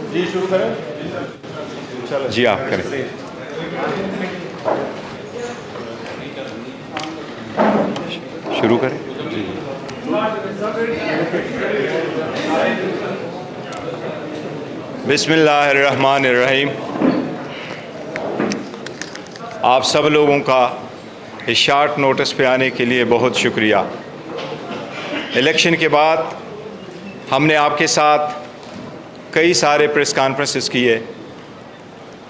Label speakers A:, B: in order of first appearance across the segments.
A: जी शुरू करें। चलो
B: जी आप करें। शुरू करें। बिस्मिल्लाहिर्रहमानिर्रहीम। आप सब लोगों का इस शॉर्ट नोटिस पे आने के लिए बहुत शुक्रिया। इलेक्शन के बाद हमने आपके साथ कई सारे प्रेस कॉन्फ्रेंसेस किए,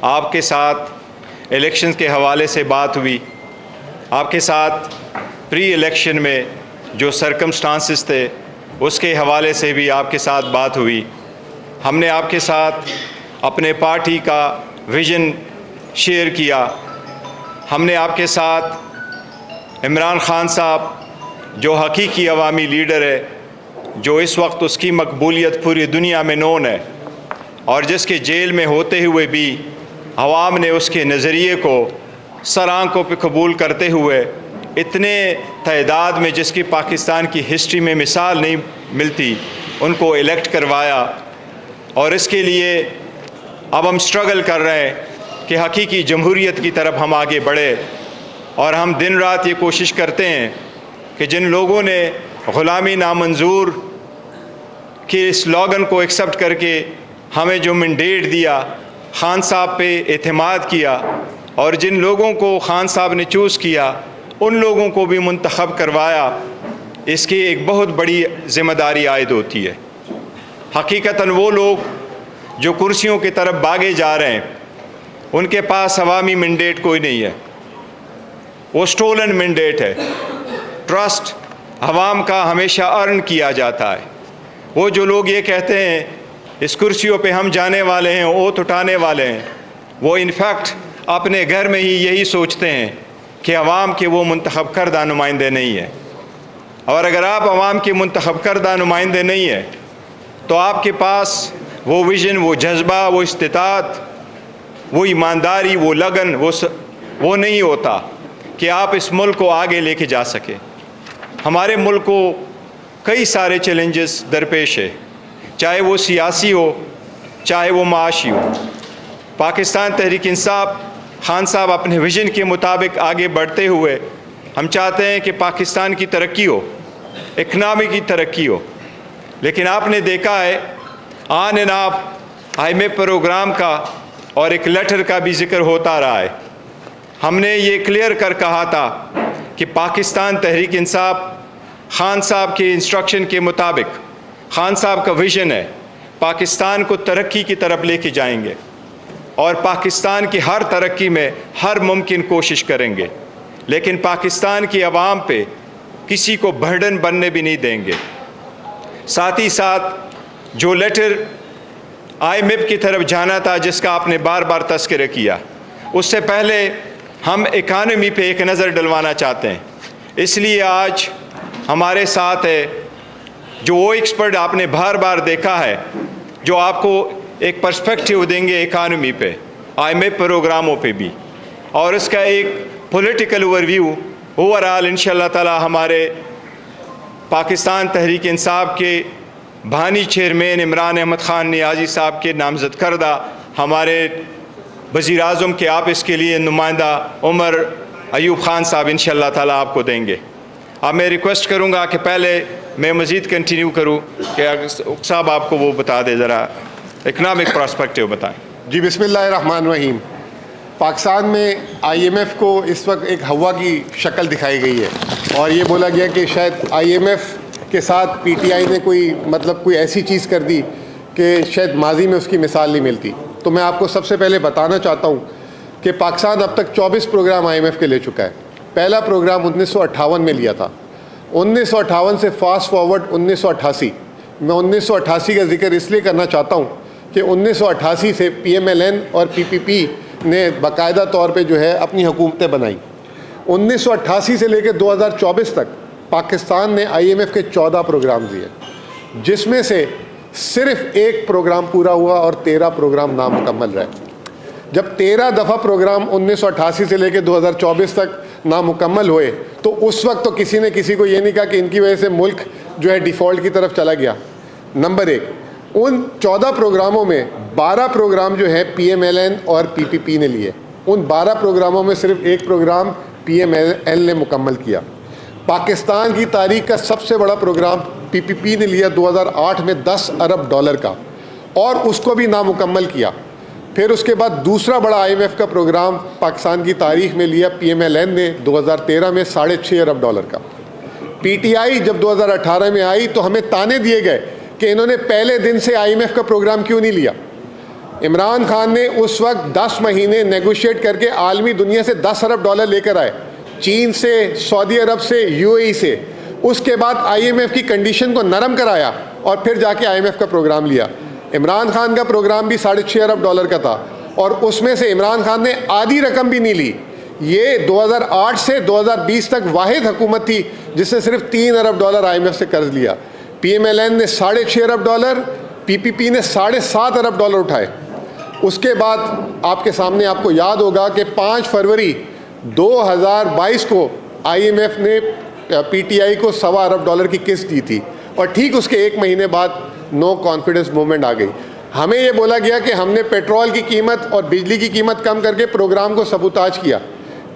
B: आपके साथ इलेक्शन के हवाले से बात हुई, आपके साथ प्री इलेक्शन में जो सर्कमस्टांसेस थे उसके हवाले से भी आपके साथ बात हुई। हमने आपके साथ अपने पार्टी का विज़न शेयर किया। हमने आपके साथ इमरान खान साहब जो हकीकी अवामी लीडर है, जो इस वक्त उसकी मकबूलियत पूरी दुनिया में नोन है और जिसके जेल में होते हुए भी अवाम ने उसके नज़रिए को सर आंखों पे कबूल करते हुए इतने तादाद में जिसकी पाकिस्तान की हिस्ट्री में मिसाल नहीं मिलती, उनको इलेक्ट करवाया। और इसके लिए अब हम स्ट्रगल कर रहे हैं कि हकीकी जमहूरियत की तरफ हम आगे बढ़े। और हम दिन रात ये कोशिश करते हैं कि जिन लोगों ने ग़ुलामी नामंजूर के स्लोगन को एक्सेप्ट करके हमें जो मैंडेट दिया, खान साहब पे एतमाद किया, और जिन लोगों को खान साहब ने चूज़ किया उन लोगों को भी मुंतखब करवाया, इसकी एक बहुत बड़ी ज़िम्मेदारी आयद होती है। हकीकतन वो लोग जो कुर्सियों की तरफ भागे जा रहे हैं उनके पास अवामी मैंडेट कोई नहीं है, वो स्टोलन मैंडेट है। ट्रस्ट अवाम का हमेशा अर्न किया जाता है। वो जो लोग ये कहते हैं इस कुर्सियों पे हम जाने वाले हैं, ओथ उठाने वाले हैं, वो इनफैक्ट अपने घर में ही यही सोचते हैं कि अवाम के वो मुंतखब करदा नुमाइंदे नहीं है। और अगर आप अवाम के मुंतखब करदा नुमाइंदे नहीं है तो आपके पास वो विज़न, वो जज्बा, वो इस्तिताअत, वो ईमानदारी, वो लगन, वो नहीं होता कि आप इस मुल्क को आगे लेके जा सके। हमारे मुल्क को कई सारे चैलेंजेस दरपेश है, चाहे वो सियासी हो, चाहे वो माशी हो। पाकिस्तान तहरीक इंसाफ खान साहब अपने विज़न के मुताबिक आगे बढ़ते हुए हम चाहते हैं कि पाकिस्तान की तरक्की हो, इकनॉमी की तरक्की हो। लेकिन आपने देखा है on and off IMF programme का और एक लेटर का भी जिक्र होता रहा है। हमने ये क्लियर कर कहा था कि पाकिस्तान तहरीक इंसाफ खान साहब के इंस्ट्रक्शन के मुताबिक, खान साहब का विज़न है, पाकिस्तान को तरक्की की तरफ लेके जाएंगे और पाकिस्तान की हर तरक्की में हर मुमकिन कोशिश करेंगे। लेकिन पाकिस्तान की आवाम पे किसी को बर्डन बनने भी नहीं देंगे। साथ ही साथ जो लेटर IMF की तरफ जाना था, जिसका आपने बार बार तज़किरा किया, उससे पहले हम इकानमी पे एक नज़र डलवाना चाहते हैं। इसलिए आज हमारे साथ है जो वो एक्सपर्ट आपने बार बार देखा है, जो आपको एक पर्सपेक्टिव देंगे इकानमी पे, IMF प्रोग्रामों पे भी, और इसका एक पॉलिटिकल ओवरव्यू ओवरऑल इंशाअल्लाह ताला हमारे पाकिस्तान तहरीक इंसाफ के बानी चेयरमैन इमरान अहमद ख़ान नियाज़ी साहब के नामज़द करदा हमारे वज़ीर आज़म के आप इसके लिए नुमाइंदा उमर अयूब ख़ान साहब इंशाअल्लाह ताला आपको देंगे। अब मैं रिक्वेस्ट करूँगा कि पहले मैं मज़ीद कंटिन्यू करूँ कि साहब आपको वो बता दे, ज़रा इकनॉमिक पर्सपेक्टिव बताएँ।
C: जी बिस्मिल्लाहिर्रहमानिर्रहीम। पाकिस्तान में IMF को इस वक्त एक हवा की शक्ल दिखाई गई है और ये बोला गया कि शायद IMF के साथ PTI ने कोई ऐसी चीज़ कर दी कि शायद माजी में उसकी मिसाल नहीं मिलती। तो मैं आपको सबसे पहले बताना चाहता हूँ कि पाकिस्तान अब तक 24 प्रोग्राम IMF के ले चुका है। पहला प्रोग्राम 1958 में लिया था। 1958 से फास्ट फॉरवर्ड 1988। मैं 1988 का जिक्र इसलिए करना चाहता हूँ कि 1988 से PMLN और PPP ने बाकायदा तौर पे जो है अपनी हुकूमतें बनाई। 1988 से लेकर 2024 तक पाकिस्तान ने IMF के 14 प्रोग्राम दिए, जिसमें से सिर्फ एक प्रोग्राम पूरा हुआ और 13 प्रोग्राम नामुकम्मल रहे। जब 13 दफ़ा प्रोग्राम 1988 से लेकर 2024 तक नामुकम्मल हुए तो उस वक्त तो किसी ने किसी को ये नहीं कहा कि इनकी वजह से मुल्क जो है डिफ़ॉल्ट की तरफ चला गया। नंबर एक। उन 14 प्रोग्रामों में 12 प्रोग्राम जो है PMLN और PPP ने लिए। उन 12 प्रोग्रामों में सिर्फ एक प्रोग्राम PMLN ने मुकम्मल किया। पाकिस्तान की तारीख का सबसे बड़ा प्रोग्राम PPP ने लिया 2008 में $10 अरब का, और उसको भी नामुकम्मल किया। फिर उसके बाद दूसरा बड़ा IMF का प्रोग्राम पाकिस्तान की तारीख में लिया PMLN ने 2013 में $6.5 अरब का। PTI जब 2018 में आई तो हमें ताने दिए गए कि इन्होंने पहले दिन से IMF का प्रोग्राम क्यों नहीं लिया। इमरान खान ने उस वक्त 10 महीने नेगोशिएट करके आलमी दुनिया से $10 अरब लेकर आए, चीन से, सऊदी अरब से, UAE से। उसके बाद IMF की कंडीशन को नरम कराया और फिर जाके IMF का प्रोग्राम लिया। इमरान खान का प्रोग्राम भी $6.5 अरब का था, और उसमें से इमरान खान ने आधी रकम भी नहीं ली। ये 2008 से 2020 तक वाहिद हुकूमत थी जिसने सिर्फ $3 अरब IMF से कर्ज लिया। PMLN ने $6.5 अरब, PPP ने $7.5 अरब उठाए। उसके बाद आपके सामने आपको याद होगा कि 5 फरवरी 2022 को IMF ने PTI को $1.25 अरब की किस्त दी थी, और ठीक उसके 1 महीने बाद नो कॉन्फिडेंस मूवमेंट आ गई। हमें ये बोला गया कि हमने पेट्रोल की कीमत और बिजली की कीमत कम करके प्रोग्राम को सबूताज किया।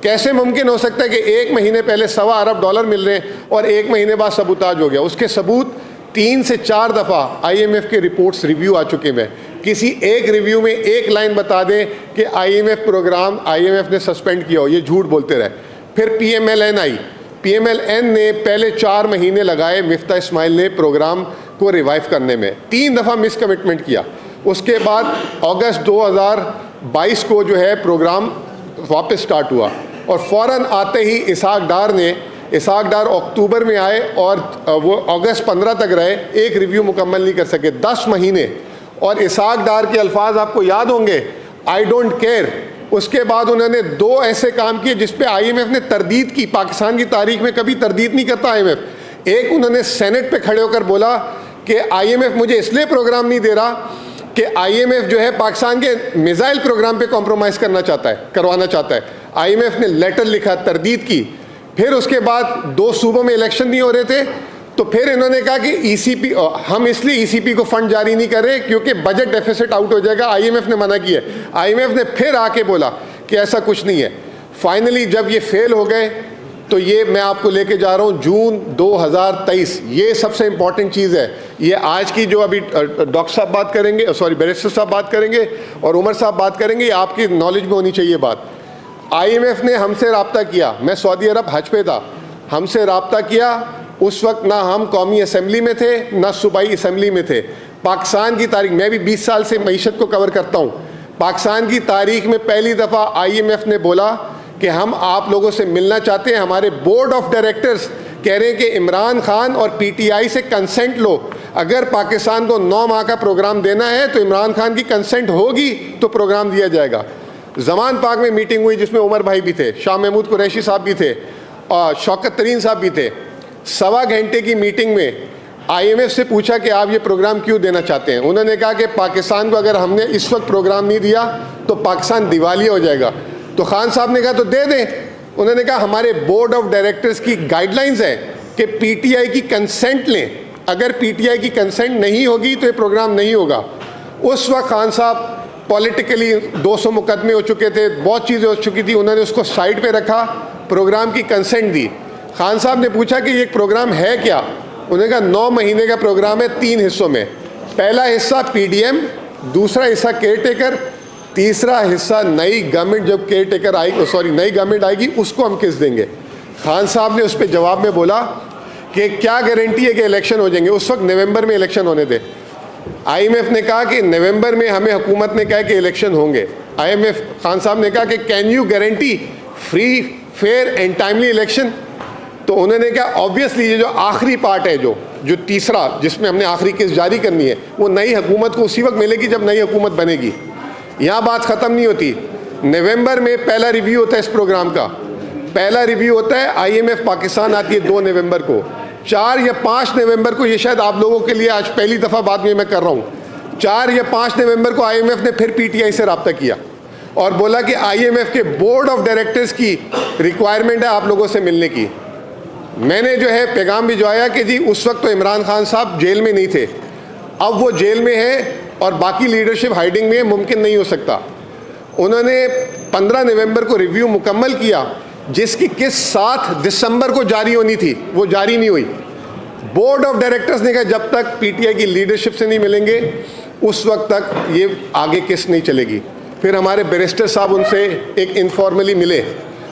C: कैसे मुमकिन हो सकता है कि 1 महीने पहले $1.25 अरब मिल रहे हैं और 1 महीने बाद सबूताज हो गया? उसके सबूत 3 से 4 दफ़ा IMF के रिपोर्ट्स रिव्यू आ चुके हैं। किसी एक रिव्यू में एक लाइन बता दें कि IMF प्रोग्राम IMF ने सस्पेंड किया हो, ये झूठ बोलते रहे। फिर PMLN आई। PMLN ने पहले 4 महीने लगाए मिफ्ता इस्माइल ने प्रोग्राम को रिवाइव करने में, 3 दफ़ा मिस कमिटमेंट किया। उसके बाद अगस्त 2022 को जो है प्रोग्राम वापस स्टार्ट हुआ, और फ़ौरन आते ही इसहाक डार अक्टूबर में आए और वो अगस्त 15 तक रहे, एक रिव्यू मुकम्मल नहीं कर सके, 10 महीने। और इसहाक डार के अल्फाज आपको याद होंगे, आई डोंट केयर। उसके बाद उन्होंने 2 ऐसे काम किए जिस पे IMF ने तरदीद की। पाकिस्तान की तारीख में कभी तरदीद नहीं करता IMF। एक, उन्होंने सेनेट पे खड़े होकर बोला कि IMF मुझे इसलिए प्रोग्राम नहीं दे रहा कि IMF जो है पाकिस्तान के मिसाइल प्रोग्राम पे कॉम्प्रोमाइज़ करवाना चाहता है। IMF ने लेटर लिखा, तरदीद की। फिर उसके बाद 2 सूबों में इलेक्शन नहीं हो रहे थे, तो फिर इन्होंने कहा कि ECP, हम इसलिए ECP को फंड जारी नहीं कर रहे क्योंकि बजट डेफिसिट आउट हो जाएगा। IMF ने मना किया। IMF ने फिर आके बोला कि ऐसा कुछ नहीं है। फाइनली जब ये फेल हो गए तो ये मैं आपको लेके जा रहा हूँ जून 2023। ये सबसे इंपॉर्टेंट चीज़ है। ये आज की जो अभी डॉक्टर साहब बात करेंगे, बैरिस्टर साहब बात करेंगे और उमर साहब बात करेंगे, ये आपकी नॉलेज में होनी चाहिए बात। IMF ने हमसे रब्ता किया, मैं सऊदी अरब हज पे था, हमसे रब्ता किया। उस वक्त ना हम कौमी असम्बली में थे ना सूबाई असम्बली में थे। पाकिस्तान की तारीख, मैं भी 20 साल से मईशत को कवर करता हूँ, पाकिस्तान की तारीख में पहली दफ़ा IMF ने बोला कि हम आप लोगों से मिलना चाहते हैं। हमारे बोर्ड ऑफ डायरेक्टर्स कह रहे हैं कि इमरान खान और PTI से कंसेंट लो। अगर पाकिस्तान को 9 माह का प्रोग्राम देना है तो इमरान खान की कंसेंट होगी तो प्रोग्राम दिया जाएगा। जमान पाक में मीटिंग हुई जिसमें उमर भाई भी थे, शाह महमूद कुरैशी साहब भी थे और शौकत तरीन साहब भी थे। 1.25 घंटे की मीटिंग में IMF से पूछा कि आप ये प्रोग्राम क्यों देना चाहते हैं। उन्होंने कहा कि पाकिस्तान को अगर हमने इस वक्त प्रोग्राम नहीं दिया तो पाकिस्तान दिवालिया हो जाएगा। तो खान साहब ने कहा तो दे दें। उन्होंने कहा हमारे बोर्ड ऑफ डायरेक्टर्स की गाइडलाइंस है कि PTI की कंसेंट लें, अगर PTI की कंसेंट नहीं होगी तो ये प्रोग्राम नहीं होगा। उस वक्त खान साहब पॉलिटिकली 200 मुकदमे हो चुके थे, बहुत चीज़ें हो चुकी थी, उन्होंने उसको साइड पे रखा, प्रोग्राम की कंसेंट दी। खान साहब ने पूछा कि ये प्रोग्राम है क्या। उन्होंने कहा 9 महीने का प्रोग्राम है 3 हिस्सों में। पहला हिस्सा PDM, दूसरा हिस्सा केयर टेकर, तीसरा हिस्सा नई गवर्नमेंट जब केयर टेकर आएगी, नई गवर्नमेंट आएगी उसको हम किस देंगे। खान साहब ने उस पर जवाब में बोला कि क्या गारंटी है कि इलेक्शन हो जाएंगे। उस वक्त नवंबर में इलेक्शन होने थे। IMF ने कहा कि नवंबर में हमें हुकूमत ने कहा कि इलेक्शन होंगे। IMF खान साहब ने कहा कि can you guarantee free fair and timely election. तो उन्होंने कहा ऑब्वियसली ये जो आखिरी पार्ट है, जो तीसरा जिसमें हमने आखिरी किस्त जारी करनी है, वो नई हुकूमत को उसी वक्त मिलेगी जब नई हुकूमत बनेगी। यहाँ बात ख़त्म नहीं होती। नवंबर में पहला रिव्यू होता है इस प्रोग्राम का। पहला रिव्यू होता है, IMF पाकिस्तान आती है 2 नवंबर को। 4 या 5 नवंबर को, ये शायद आप लोगों के लिए आज पहली दफ़ा बाद में मैं कर रहा हूँ, 4 या 5 नवंबर को IMF ने फिर PTI से रब्ता किया और बोला कि IMF के बोर्ड ऑफ डायरेक्टर्स की रिक्वायरमेंट है आप लोगों से मिलने की। मैंने जो है पैगाम भिजवाया कि जी उस वक्त तो इमरान खान साहब जेल में नहीं थे, अब वो जेल में है और बाकी लीडरशिप हाइडिंग में है, मुमकिन नहीं हो सकता। उन्होंने 15 नवंबर को रिव्यू मुकम्मल किया, जिसकी किस्त 7 दिसंबर को जारी होनी थी, वो जारी नहीं हुई। बोर्ड ऑफ डायरेक्टर्स ने कहा जब तक पीटीआई की लीडरशिप से नहीं मिलेंगे उस वक्त तक ये आगे किस्त नहीं चलेगी। फिर हमारे बैरिस्टर साहब उनसे एक इनफॉर्मली मिले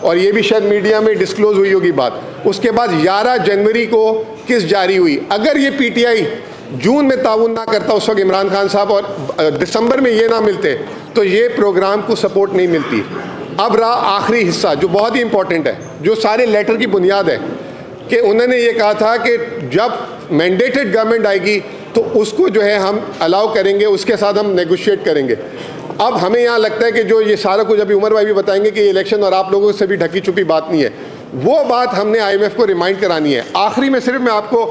C: और ये भी शायद मीडिया में डिस्क्लोज हुई होगी बात। उसके बाद 11 जनवरी को किस्त जारी हुई। अगर ये पीटीआई जून में ताउन ना करता उस वक्त इमरान खान साहब और दिसंबर में ये ना मिलते तो ये प्रोग्राम को सपोर्ट नहीं मिलती। अब रहा आखिरी हिस्सा जो बहुत ही इंपॉर्टेंट है, जो सारे लेटर की बुनियाद है, कि उन्होंने ये कहा था कि जब मैंडेटेड गवर्नमेंट आएगी तो उसको जो है हम अलाउ करेंगे, उसके साथ हम नेगोशिएट करेंगे। अब हमें यहाँ लगता है कि जो ये सारा कुछ अभी उमर भाई भी बताएंगे कि ये इलेक्शन और आप लोगों से भी ढकी छुपी बात नहीं है, वो बात हमने IMF को रिमाइंड करानी है। आखिरी में सिर्फ मैं आपको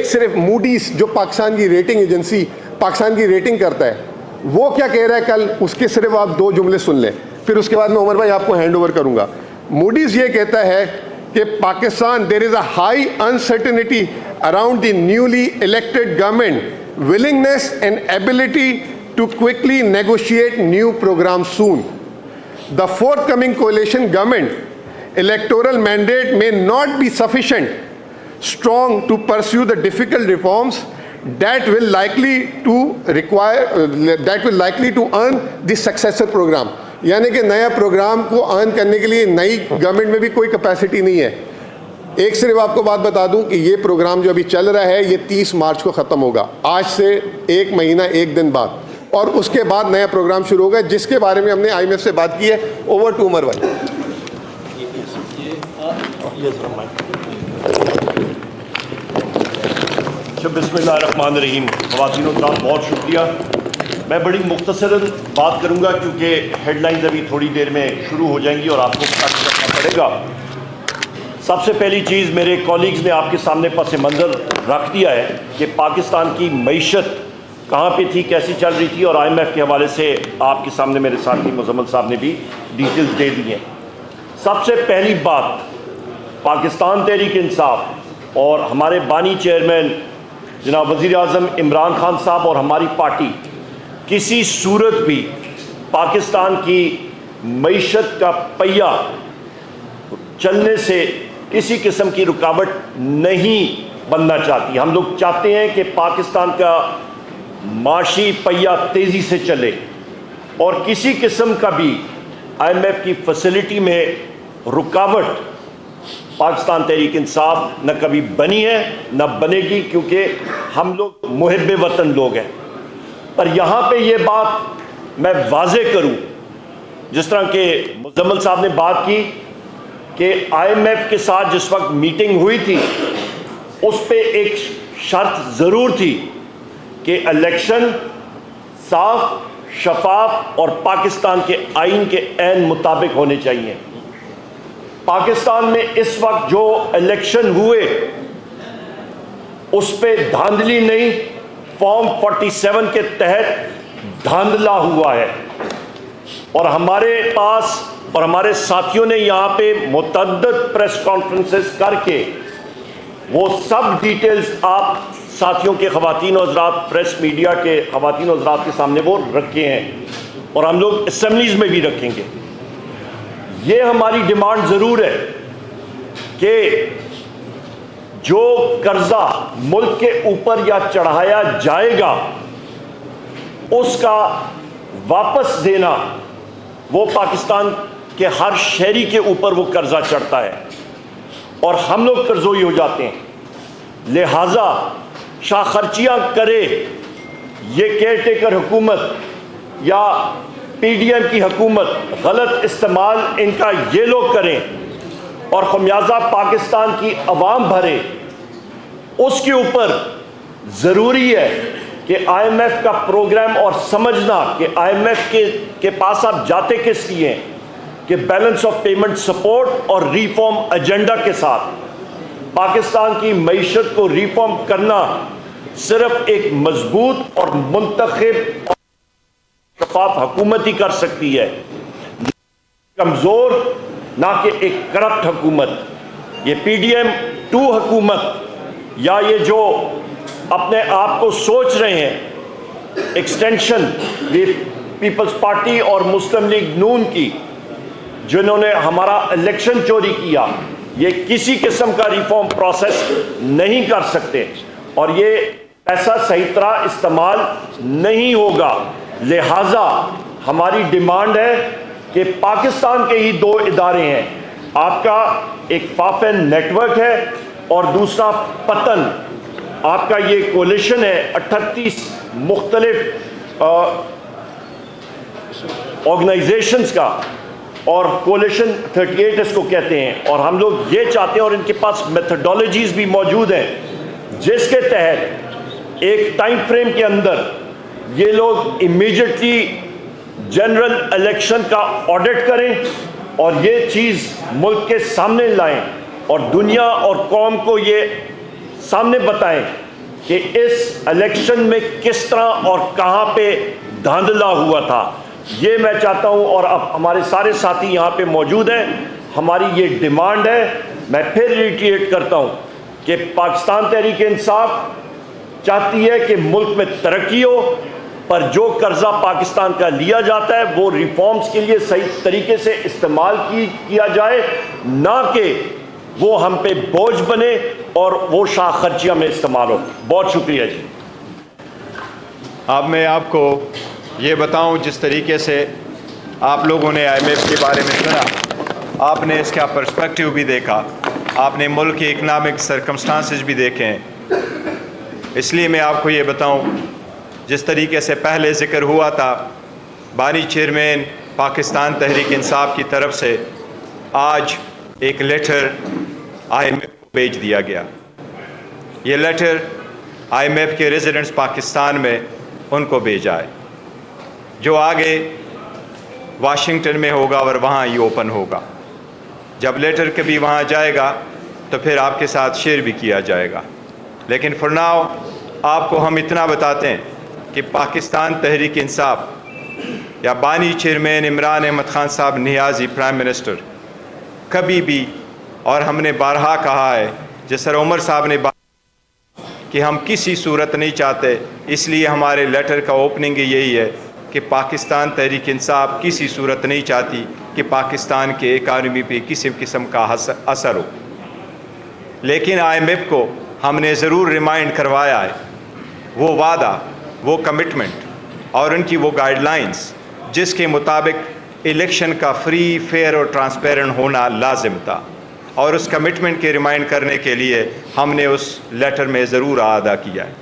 C: सिर्फ मूडीज जो पाकिस्तान की रेटिंग एजेंसी पाकिस्तान की रेटिंग करता है, वो क्या कह रहा है कल, उसके सिर्फ आप 2 जुमले सुन लें, फिर उसके बाद मैं उमर भाई आपको हैंड ओवर करूँगा। मूडीज ये कहता है कि Pakistan there is a high uncertainty around the newly elected government, willingness and ability to quickly negotiate new programs soon. The forthcoming coalition government electoral mandate may not be sufficient strong to pursue the difficult reforms that will likely to earn the successor program. यानी कि नया programme को earn करने के लिए नई government में भी कोई कैपेसिटी नहीं है। एक सिर्फ आपको बात बता दूं कि ये प्रोग्राम जो अभी चल रहा है ये 30 मार्च को ख़त्म होगा, आज से 1 महीना 1 दिन बाद, और उसके बाद नया प्रोग्राम शुरू होगा जिसके बारे में हमने IMF से बात की है। ओवर टू उमर भाई।
D: बिस्मिल्लाहिर्रहमानिर्रहीम। ख़वातीन और हज़रात, बहुत शुक्रिया। मैं बड़ी मुख्तसरन बात करूंगा क्योंकि हेडलाइंस अभी थोड़ी देर में शुरू हो जाएंगी और आपको कट करना पड़ेगा। सबसे पहली चीज़, मेरे कॉलीग्स ने आपके सामने पस मंज़र रख दिया है कि पाकिस्तान की मईशत कहाँ पे थी, कैसी चल रही थी, और IMF के हवाले से आपके सामने मेरे साथी मुज़म्मल साहब ने भी डिटेल्स दे दी हैं। सबसे पहली बात, पाकिस्तान तहरीक इंसाफ और हमारे बानी चेयरमैन जनाब वज़ीर आज़म इमरान खान साहब और हमारी पार्टी किसी सूरत भी पाकिस्तान की मईशत का पहिया चलने से किसी किस्म की रुकावट नहीं बनना चाहती। हम लोग चाहते हैं कि पाकिस्तान का माशी पहिया तेज़ी से चले और किसी किस्म का भी IMF की फैसिलिटी में रुकावट पाकिस्तान तहरीक इंसाफ न कभी बनी है न बनेगी, क्योंकि हम लोग मुहिब्बे वतन लोग हैं। पर यहाँ पे ये बात मैं वाज़े करूँ, जिस तरह के मुज़म्मल साहब ने बात की कि IMF के साथ जिस वक्त मीटिंग हुई थी उस पे एक शर्त ज़रूर थी कि इलेक्शन साफ, शफाफ और पाकिस्तान के आइन के ऐन मुताबिक होने चाहिए। पाकिस्तान में इस वक्त जो इलेक्शन हुए उस पे धांधली नहीं, फॉर्म 47 के तहत धांधला हुआ है। और हमारे पास और हमारे साथियों ने यहाँ पे मुतअद्दिद प्रेस कॉन्फ्रेंसेस करके वो सब डिटेल्स आप साथियों के ख़वातीन और हज़रात, प्रेस मीडिया के ख़वातीन और हज़रात के सामने वो रखे हैं और हम लोग असेंबलीज़ में भी रखेंगे। ये हमारी डिमांड ज़रूर है कि जो कर्जा मुल्क के ऊपर या चढ़ाया जाएगा उसका वापस देना, वो पाकिस्तान के हर शहरी के ऊपर वो कर्जा चढ़ता है और हम लोग कर्जोई हो जाते हैं। लिहाजा शाखर्चियाँ करे ये केयरटेकर हुकूमत या PDM की हुकूमत, गलत इस्तेमाल इनका ये लोग करें और खमियाजा पाकिस्तान की अवाम भरे, उसके ऊपर ज़रूरी है कि IMF का प्रोग्राम और समझना कि IMF के पास आप जाते किस लिए हैं कि बैलेंस ऑफ पेमेंट सपोर्ट और रिफॉर्म एजेंडा के साथ पाकिस्तान की मईशत को रिफॉर्म करना सिर्फ एक मजबूत और मुंतखब और शफाफ हुकूमत ही कर सकती है, कमज़ोर ना कि एक करप्ट हुकूमत। ये PDM 2 हुकूमत या ये जो अपने आप को सोच रहे हैं एक्सटेंशन पीपल्स पार्टी और मुस्लिम लीग नून की, जिन्होंने हमारा इलेक्शन चोरी किया, ये किसी किस्म का रिफॉर्म प्रोसेस नहीं कर सकते और ये पैसा सही तरह इस्तेमाल नहीं होगा। लिहाजा हमारी डिमांड है कि पाकिस्तान के ही दो इदारे हैं, आपका एक फाफेन नेटवर्क है और दूसरा पतन। आपका ये कोलिशन है 38 मुख्तलिफ ऑर्गेनाइजेशंस का, और कोलिशन 38 इसको कहते हैं। और हम लोग ये चाहते हैं, और इनके पास मेथडोलॉजीज भी मौजूद हैं, जिसके तहत एक टाइम फ्रेम के अंदर ये लोग इमीडिएटली जनरल इलेक्शन का ऑडिट करें और ये चीज़ मुल्क के सामने लाएं और दुनिया और कौम को ये सामने बताएं कि इस इलेक्शन में किस तरह और कहां पे धांधला हुआ था। ये मैं चाहता हूं, और अब हमारे सारे साथी यहां पे मौजूद हैं, हमारी ये डिमांड है। मैं फिर रिट्रेट करता हूं कि पाकिस्तान तहरीक इंसाफ चाहती है कि मुल्क में तरक्की हो, पर जो कर्जा पाकिस्तान का लिया जाता है वो रिफॉर्म्स के लिए सही तरीके से इस्तेमाल किया जाए, ना कि वो हम पे बोझ बने और वो शाह खर्चिया में इस्तेमाल हो। बहुत शुक्रिया जी।
B: अब मैं आपको ये बताऊं, जिस तरीके से आप लोगों ने IMF के बारे में सुना, आपने इसका पर्सपेक्टिव भी देखा, आपने मुल्क के इकनॉमिक सर्कमस्टांसेस भी देखे हैं। इसलिए मैं आपको ये बताऊं, जिस तरीके से पहले ज़िक्र हुआ था, बानी चेयरमैन पाकिस्तान तहरीक इंसाफ की तरफ से आज एक लेटर IMF को भेज दिया गया। ये लेटर IMF के रेजिडेंट्स पाकिस्तान में उनको भेजा है, जो आगे वाशिंगटन में होगा और वहाँ ये ओपन होगा। जब लेटर कभी वहाँ जाएगा तो फिर आपके साथ शेयर भी किया जाएगा। लेकिन फॉर नाउ आपको हम इतना बताते हैं कि पाकिस्तान तहरीक इंसाफ या बानी चेयरमैन इमरान अहमद खान साहब नियाज़ी प्राइम मिनिस्टर कभी भी, और हमने बारहा कहा है, जिस सर उमर साहब ने कि हम किसी सूरत नहीं चाहते, इसलिए हमारे लेटर का ओपनिंग यही है कि पाकिस्तान तहरीक इंसाफ किसी सूरत नहीं चाहती कि पाकिस्तान के इकानमी पे किसी किस्म का असर हो। लेकिन IMF को हमने ज़रूर रिमाइंड करवाया है, वो वादा, वो कमिटमेंट और उनकी वो गाइडलाइंस जिसके मुताबिक इलेक्शन का फ्री, फेयर और ट्रांसपेरेंट होना लाजिम था, और उस कमिटमेंट के रिमाइंड करने के लिए हमने उस लेटर में ज़रूर अदा किया है।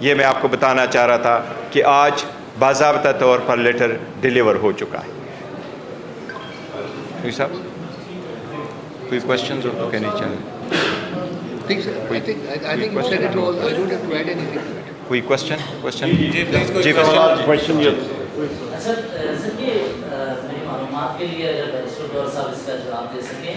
B: ये मैं आपको बताना चाह रहा था कि आज बाज़ाब्ता तौर पर लेटर डिलीवर हो चुका है। साहब कोई क्वेश्चन हो तो कहने चाहिए? कोई क्वेश्चन? जी
D: क्वेश्चन ये
E: के लिए साहब इसका जवाब दे सकें।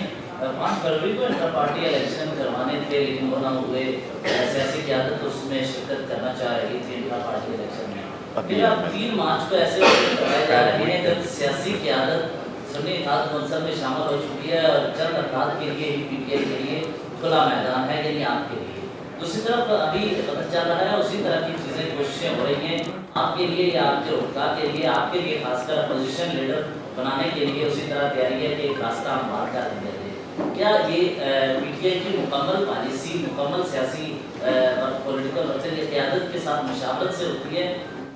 E: 5 फरवरी को इंटर पार्टी इलेक्शन करवाने थे, लेकिन वो ना हुए। सियासी क़यादत उसमें शिरकत करना चाह रही थी इंटर पार्टी इलेक्शन में। फिर अब 3 मार्च को ऐसे बताए जा रहे हैं जब सियासी क़यादत सुन्नी इत्तेहाद मंसब में शामिल हो चुकी है और चंद अफराद के लिए ही PTI के लिए खुला मैदान है, यानी आपके लिए। दूसरी तरफ अभी पता चल रहा है उसी तरह की चीज़ें, कोशिशें हो रही हैं आपके लिए या आपके हुक्का के लिए, आपके लिए खासकर अपोजिशन लीडर बनाने के लिए उसी तरह तैयारी है कि एक रास्ता हम बात कर देंगे। क्या ये PTI की मुकम्मल पॉलिसी, मुकम्मल सियासी और पॉलिटिकल वक्तव्य या क़यादत के साथ मुशावरत से होती है,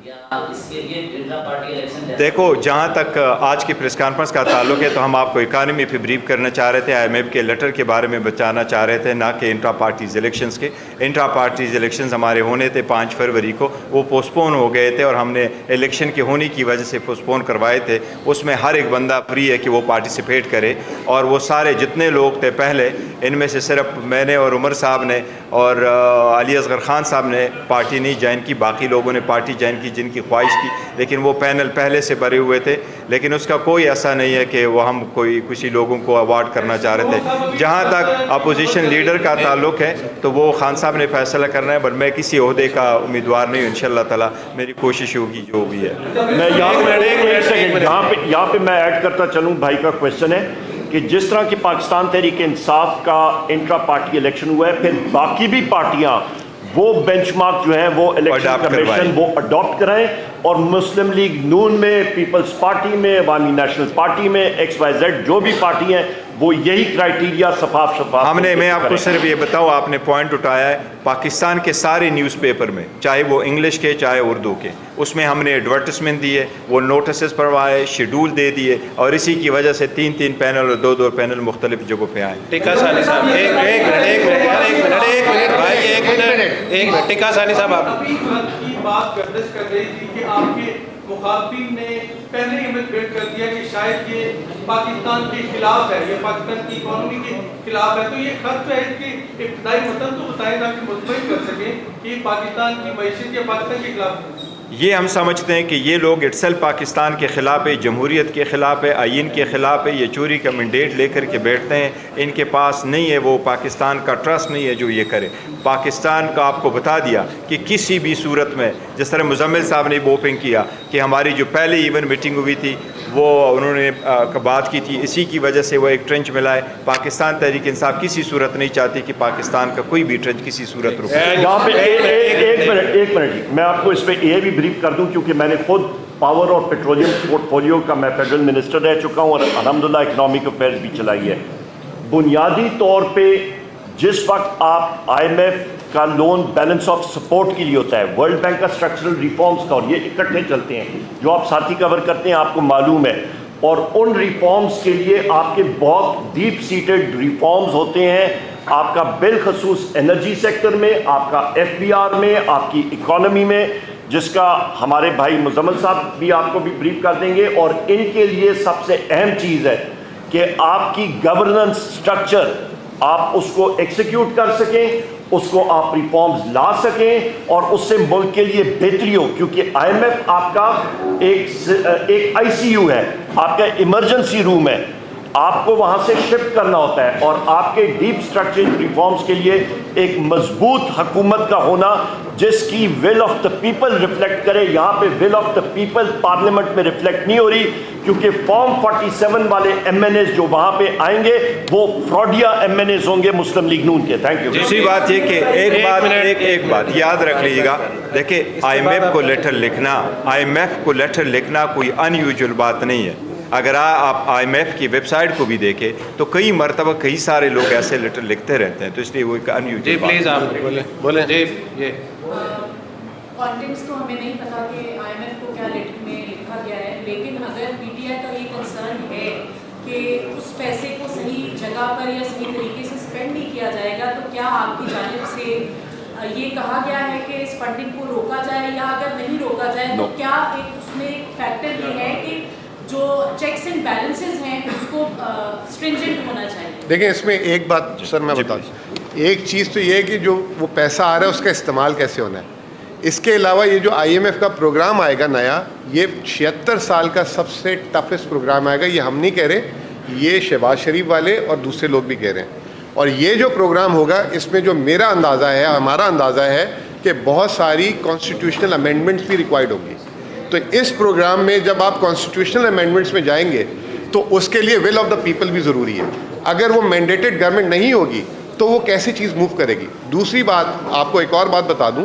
E: या इसके लिए इंट्रा पार्टी इलेक्शन?
B: देखो, जहाँ तक आज की प्रेस कॉन्फ्रेंस का ताल्लुक है, तो हम आपको इकानमी पे ब्रीफ करना चाह रहे थे, IMF के लेटर के बारे में बताना चाह रहे थे, ना कि इंट्रा पार्टीज़ इलेक्शंस के। इंट्रा पार्टीज़ इलेक्शंस हमारे होने थे 5 फरवरी को, वो पोस्टपोन हो गए थे और हमने इलेक्शन के होने की वजह से पोस्टपोन करवाए थे। उसमें हर एक बंदा फ्री है कि वो पार्टिसिपेट करे, और वो सारे जितने लोग थे पहले, इनमें से सिर्फ मैंने और उमर साहब ने और अली असगर ख़ान साहब ने पार्टी नहीं ज्वाइन की, बाकी लोगों ने पार्टी ज्वाइन की जिनकी ख्वाहिश थी, लेकिन वो पैनल पहले से भरे हुए थे। लेकिन उसका कोई ऐसा नहीं है कि वो हम कोई किसी लोगों को अवार्ड करना चाह रहे थे। जहाँ तक अपोजिशन लीडर का ताल्लुक है तो वो खान साहब ने फैसला करना है, बट मैं किसी ओहदे का उम्मीदवार नहीं हूँ। इंशाअल्लाह ताला मेरी कोशिश होगी जो भी है।
D: मैं यहाँ पे मैं ऐड करता चलूँ, भाई का क्वेश्चन है कि जिस तरह की पाकिस्तान तहरीक इंसाफ का इंट्रा पार्टी इलेक्शन हुआ है, फिर बाकी भी पार्टियाँ वो बेंचमार्क जो है वो इलेक्शन
B: Adopt
D: कमीशन
B: करवाएं।
D: वो अडॉप्ट कराएं और मुस्लिम लीग नून में, पीपल्स पार्टी में, अवामी नेशनल पार्टी में, XYZ जो भी पार्टी हैं वो यही क्राइटेरिया शफाफ
B: हमने, मैं आपको
D: करें।
B: सिर्फ ये बताऊँ, आपने पॉइंट उठाया है, पाकिस्तान के सारे न्यूज़पेपर में, चाहे वो इंग्लिश के चाहे उर्दू के, उसमें हमने एडवर्टिजमेंट दिए, वो नोटिस पढ़वाए, शेड्यूल दे दिए, और इसी की वजह से 3-3 पैनल और 2-2 पैनल मुख्तलिफ जगहों पे आए।
F: टिक्का सानी साहब एक मिनट टिक्का सानी साहब आप
G: अभी की बात गर्दिश कर रही थी कि आपके मुखातिब ने पहले इमेज बिल्ड कर दिया कि शायद ये पाकिस्तान के खिलाफ है, ये पाकिस्तान की इकोनॉमी के खिलाफ है। तो ये खत जो है इसकी इब्तदाई मतन तो बताएं ताकि मुतमईन कर सकें कि पाकिस्तान की मैशियत या पाकिस्तान के खिलाफ है।
B: ये हम समझते हैं कि ये लोग इट्सेल्फ पाकिस्तान के ख़िलाफ़ है, जमहूरियत के ख़िलाफ़ है, आइन के ख़िलाफ़ है, ये चोरी का मैंडेट लेकर के बैठते हैं, इनके पास नहीं है, वो पाकिस्तान का ट्रस्ट नहीं है जो ये करे। पाकिस्तान का आपको बता दिया कि किसी भी सूरत में, जिस तरह मुजम्मिल साहब ने ओपन किया कि हमारी जो पहले इवन मीटिंग हुई थी वो उन्होंने बात की थी, इसी की वजह से वो एक ट्रेंच मिला है। पाकिस्तान तहरीक इंसाफ किसी सूरत नहीं चाहती कि पाकिस्तान का कोई भी ट्रेंच किसी सूरत रुके।
D: यहाँ पे एक मिनट मैं आपको इस पर ये भी ब्रीफ कर दूं, क्योंकि मैंने खुद पावर और पेट्रोलियम पोर्टफोलियो का मैं फेडरल मिनिस्टर रह चुका हूँ और अल्हम्दुलिल्लाह इकनॉमिक अफेयर्स भी चलाई है। बुनियादी तौर पे जिस वक्त आप IMF का लोन बैलेंस ऑफ सपोर्ट के लिए होता है, वर्ल्ड बैंक का स्ट्रक्चरल रिफॉर्म्स का, और ये इकट्ठे चलते हैं, जो आप साथी कवर करते हैं आपको मालूम है, और उन रिफॉर्म्स के लिए आपके बहुत डीप सीटेड रिफॉर्म्स होते हैं, आपका बिलखसूस एनर्जी सेक्टर में, आपका FBR में, आपकी इकोनॉमी में, जिसका हमारे भाई मुजम्मिल साहब भी आपको भी ब्रीफ कर देंगे। और इनके लिए सबसे अहम चीज़ है कि आपकी गवर्नेंस स्ट्रक्चर आप उसको एग्जीक्यूट कर सकें, उसको आप रिफॉर्म्स ला सकें और उससे मुल्क के लिए बेहतरी हो, क्योंकि IMF आपका एक ICU है, आपका इमरजेंसी रूम है, आपको वहां से शिफ्ट करना होता है, और आपके डीप स्ट्रक्चरल रिफॉर्म्स के लिए एक मजबूत हुकूमत का होना जिसकी will of the people reflect करे। यहाँ पे will of the people parliament में रिफ्लेक्ट नहीं हो रही, क्योंकि फॉर्म 47 वाले MNAs जो वहां पे आएंगे वो फ्रॉडिया MNAs होंगे मुस्लिम लीग नून के। Thank you.
B: दूसरी बात ये कि एक बात याद रख लीजिएगा, देखिए IMF को लेटर लिखना कोई अनयूजुअल बात नहीं है। अगर आप IMF की वेबसाइट को भी देखें तो कई मरतबा कई सारे लोग ऐसे लेटर लिखते रहते हैं, तो इसलिए वो एक अनयूजुअल बात।
F: प्लीज़ आप बोले जी। ये
H: कॉन्टेक्स्ट तो हमें नहीं पता कि IMF को क्या लेटर में लिखा गया है, लेकिन अगर PTI का ये कंसर्न है कि उस पैसे को सही जगह पर या सही तरीके से स्पेंड नहीं किया जाएगा, तो क्या आपकी जानिब से ये कहा गया है कि इस फंडिंग को रोका जाए, या अगर नहीं रोका जाए तो क्या एक उसमें एक फैक्टर ये है कि जो चेक्स एंड बैलेंसेस हैं उसको स्ट्रिंजेंट होना चाहिए? देखिए,
C: इसमें एक बात सर मैं बता दूँ, एक चीज़ तो ये है कि जो वो पैसा आ रहा है उसका इस्तेमाल कैसे होना है। इसके अलावा ये जो IMF का प्रोग्राम आएगा नया, ये 76 साल का सबसे टफेस्ट प्रोग्राम आएगा। ये हम नहीं कह रहे, ये शहबाज शरीफ वाले और दूसरे लोग भी कह रहे हैं। और ये जो प्रोग्राम होगा, इसमें जो मेरा अंदाज़ा है, हमारा अंदाज़ा है कि बहुत सारी कॉन्स्टिट्यूशनल अमेंडमेंट्स भी रिक्वायर्ड होंगी। तो इस प्रोग्राम में जब आप कॉन्स्टिट्यूशनल अमेंडमेंट्स में जाएंगे तो उसके लिए विल ऑफ द पीपल भी ज़रूरी है। अगर वो मैंडेटेड गवर्नमेंट नहीं होगी तो वो कैसी चीज़ मूव करेगी। दूसरी बात, आपको एक और बात बता दूं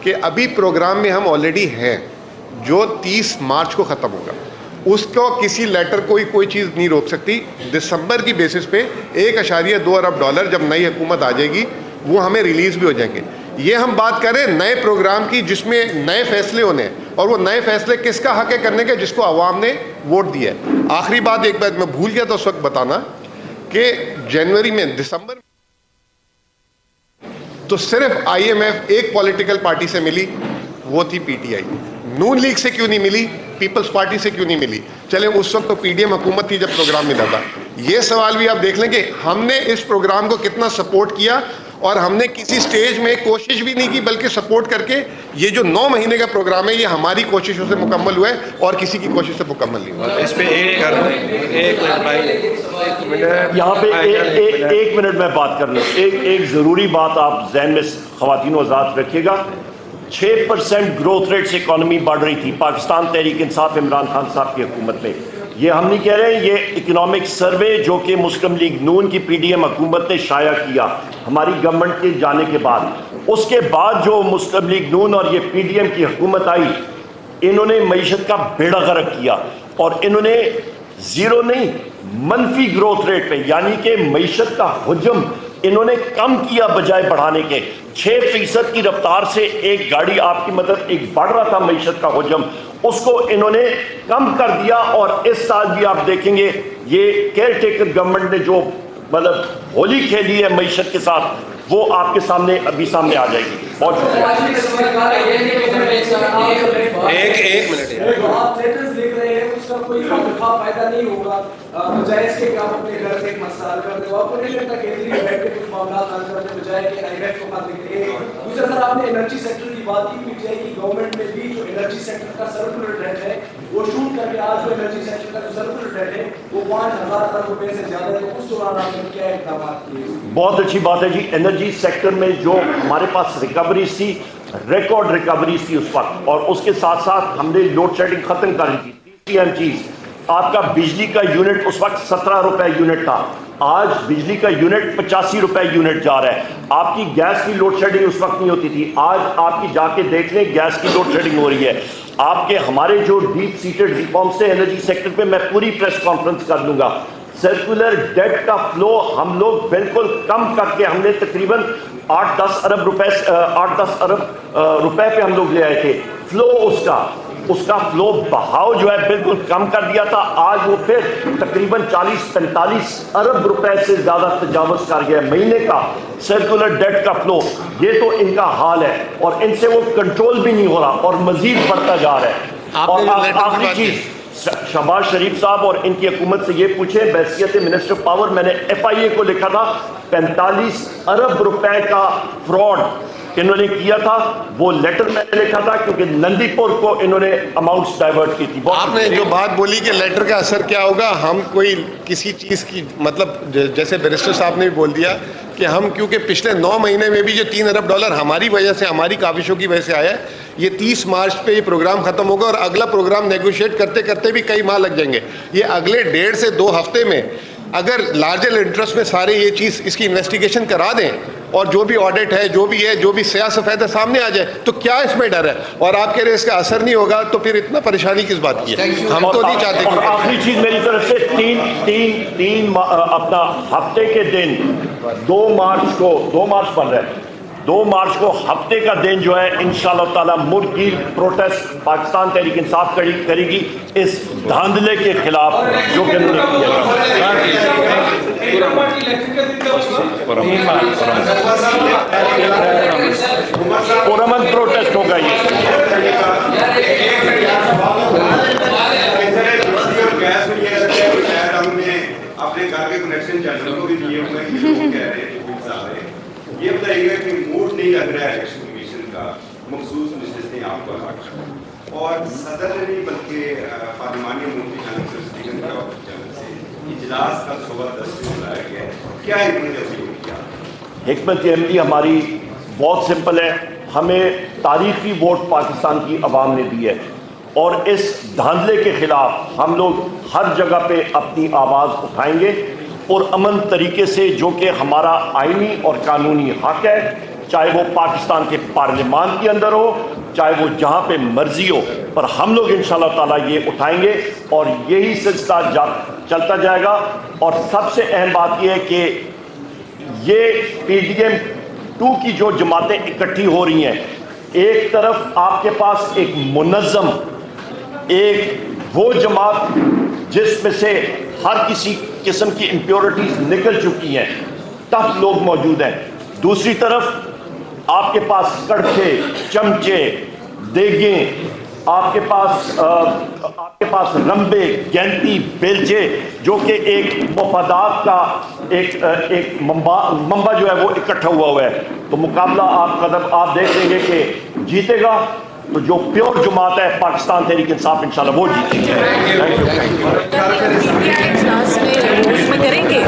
C: कि अभी प्रोग्राम में हम ऑलरेडी हैं, जो 30 मार्च को ख़त्म होगा, उसको किसी लेटर कोई चीज़ नहीं रोक सकती। दिसंबर की बेसिस पे $1.2 अरब जब नई हुकूमत आ जाएगी वो हमें रिलीज़ भी हो जाएंगे। ये हम बात करें नए प्रोग्राम की जिसमें नए फैसले होने हैं, और वो नए फैसले किसका हक है करने के, जिसको आवाम ने वोट दिया है। आखिरी बात, एक बात मैं भूल गया था उस वक्त बताना कि जनवरी में, दिसंबर में तो सिर्फ IMF एक पॉलिटिकल पार्टी से मिली, वो थी PTI। नून लीग से क्यों नहीं मिली, पीपल्स पार्टी से क्यों नहीं मिली? चले उस वक्त तो PDM हुकूमत थी जब प्रोग्राम मिला था। ये सवाल भी आप देख लें कि हमने इस प्रोग्राम को कितना सपोर्ट किया, और हमने किसी स्टेज में कोशिश भी नहीं की, बल्कि सपोर्ट करके ये जो 9 महीने का प्रोग्राम है ये हमारी कोशिशों से मुकम्मल हुआ है और किसी की कोशिश से मुकम्मल नहीं हुआ।
F: इस पे एक मिनट
D: यहाँ पे एक मिनट में बात कर लूँ। एक ज़रूरी बात आप जहन में ख़वातीन आज़ाद रखिएगा। 6% ग्रोथ रेट से इकॉनमी बढ़ रही थी पाकिस्तान तहरीक इंसाफ इमरान खान साहब की हुकूमत में। ये हम नहीं कह रहे हैं, ये इकोनॉमिक सर्वे जो कि मुस्लिम लीग नून की PDM हुकूमत ने शाया किया हमारी गवर्नमेंट के जाने के बाद, उसके बाद जो मुस्लिम लीग नून और ये PDM की हुकूमत आई, इन्होंने मईशत का बेड़ा गर्क किया और इन्होंने जीरो नहीं मनफी ग्रोथ रेट पे, यानी कि मईशत का हुजम इन्होंने कम किया बजाय बढ़ाने के। 6% की रफ्तार से एक गाड़ी आपकी मतलब एक बढ़ रहा था मईशत का हुजम, उसको इन्होंने कम कर दिया। और इस साल भी आप देखेंगे ये केयर टेकर गवर्नमेंट ने जो मतलब होली खेली है मईशत के साथ, वो आपके सामने अभी सामने आ जाएगी। बहुत शुक्रिया।
F: एक मिनट
I: आप लेटर्स लिख रहे हैं, उसका कोई फायदा नहीं होगा, बजाय इसके कि आप अपने घर से एक मसला हल कर दो। आपको नहीं लगता केंद्रीय बैठ के कुछ मामला हल करने बजाय कि IMF को खत लिख रहे हैं? दूसरा सर, आपने एनर्जी सेक्टर की बात की, PTI की गवर्नमेंट में भी जो एनर्जी सेक्टर का सर्कुलर डेट है वो शूट करके आज जो एनर्जी सेक्टर का जो सर्कुलर डेट है वो 5,000 अरब रुपए से ज्यादा है। तो उस दौरान आपने क्या इकदाम किए?
D: बहुत अच्छी बात है जी। एनर्जी सेक्टर में जो हमारे पास रिकवरीज थी, रिकॉर्ड रिकवरीज थी उस वक्त, और उसके साथ साथ हमने लोड शेडिंग खत्म कर दी थी। तीसरी अहम चीज, आपका बिजली का यूनिट उस वक्त 17 रुपए यूनिट था, आज बिजली का यूनिट 85 रुपए यूनिट जा रहा है। आपकी गैस की लोड शेडिंग उस वक्त नहीं होती थी, आज आपकी जाके देख लें गैस की लोड शेडिंग हो रही है। आपके हमारे जो डीप सीटेड रिफॉर्म्स थे एनर्जी सेक्टर पे, मैं पूरी प्रेस कॉन्फ्रेंस कर दूंगा। सर्कुलर डेट का फ्लो हम लोग बिल्कुल कम करके हमने तकरीबन 8-10 अरब रुपए पे हम लोग ले आए थे। फ्लो उसका फ्लो बहाव जो है बिल्कुल कम कर दिया था, आज वो फिर तकरीबन 40-45 अरब रुपए से ज्यादा तजावुज कर गया महीने का सर्कुलर डेट का फ्लो। ये तो इनका हाल है और इनसे वो कंट्रोल भी नहीं हो रहा और मजीद बढ़ता जा रहा है। और आखिरी चीज, शहबाज शरीफ साहब और इनकी हुकूमत से ये पूछे, बैसियत मिनिस्टर पावर मैंने FIA को लिखा था, 45 अरब रुपए का फ्रॉड इन्होंने किया था, वो लेटर मैंने लिखा था क्योंकि नंदीपुर को इन्होंने अमाउंट्स डाइवर्ट की थी।
C: आपने जो बात बोली कि लेटर का असर क्या होगा, हम कोई किसी चीज़ की मतलब जैसे बैरिस्टर साहब ने भी बोल दिया कि हम क्योंकि पिछले 9 महीने में भी जो $3 अरब हमारी वजह से, हमारी काविशों की वजह से आया है, ये 30 मार्च पे ये प्रोग्राम खत्म होगा और अगला प्रोग्राम नेगोशिएट करते करते भी कई माह लग जाएंगे। ये अगले 1.5 से 2 हफ्ते में अगर लार्जर इंटरेस्ट में सारे ये चीज़ इसकी इन्वेस्टिगेशन करा दें और जो भी ऑडिट है, जो भी सया सफेद है सामने आ जाए, तो क्या इसमें डर है? और आप कह रहे हैं इसका असर नहीं होगा, तो फिर इतना परेशानी किस बात की है? हम तो नहीं चाहते।
D: और आखिरी चीज मेरी तरफ से तीन अपना हफ्ते के दिन 2 मार्च बन रहा है, 2 मार्च को हफ्ते का दिन जो है इंशाअल्लाह ताला मुर्गी प्रोटेस्ट पाकिस्तान तहरीक इंसाफ करेगी इस धांधले के खिलाफ जो कि उन्होंने किया। पुरअमन प्रोटेस्ट होगा ये।
J: अपने घर के कनेक्शन चैनल को भी दिए हुए हैं, कह रहे हैं ये बताइएगा कि मूड नहीं लग रहा है इलेक्शन कमीशन का मखसूस नशिस्तें आपको और सदर ने नहीं बल्कि पार्लिमानी मुफ्ती जानिब से स्पीकर के ऑफिस जानिब से इजलास का सुबह 10 से बुलाया गया है, क्या हिकमत अमली हमारी बहुत सिंपल है। हमें तारीखी वोट पाकिस्तान की आवाम ने दी है और इस धांधले के खिलाफ हम लोग हर जगह पे अपनी आवाज़ उठाएंगे और अमन तरीके से, जो कि हमारा आईनी और कानूनी हक है, चाहे वो पाकिस्तान के पार्लियामान के अंदर हो, चाहे वो जहाँ पे मर्जी हो, पर हम लोग इंशाअल्लाह ताला ये उठाएंगे और यही सिलसिला चलता जाएगा। और सबसे अहम बात यह है कि ये PDM 2 की जो जमातें इकट्ठी हो रही हैं, एक तरफ आपके पास एक मुनज़्ज़म, एक वो जमात जिसमें से हर किसी किस्म की इम्प्योरिटीज निकल चुकी हैं, टफ लोग मौजूद हैं, दूसरी तरफ आपके पास कड़छे, चमचे, देगें, आपके पास रंबे, गैंती, बेलचे, जो कि एक मफादात का एक मंबा जो है वो इकट्ठा हुआ है। तो मुकाबला आप देख लेंगे कि जीतेगा तो जो प्योर जमात है पाकिस्तान तहरीक इंसाफ इंशाल्लाह वो जीतेगी।
H: करेंगे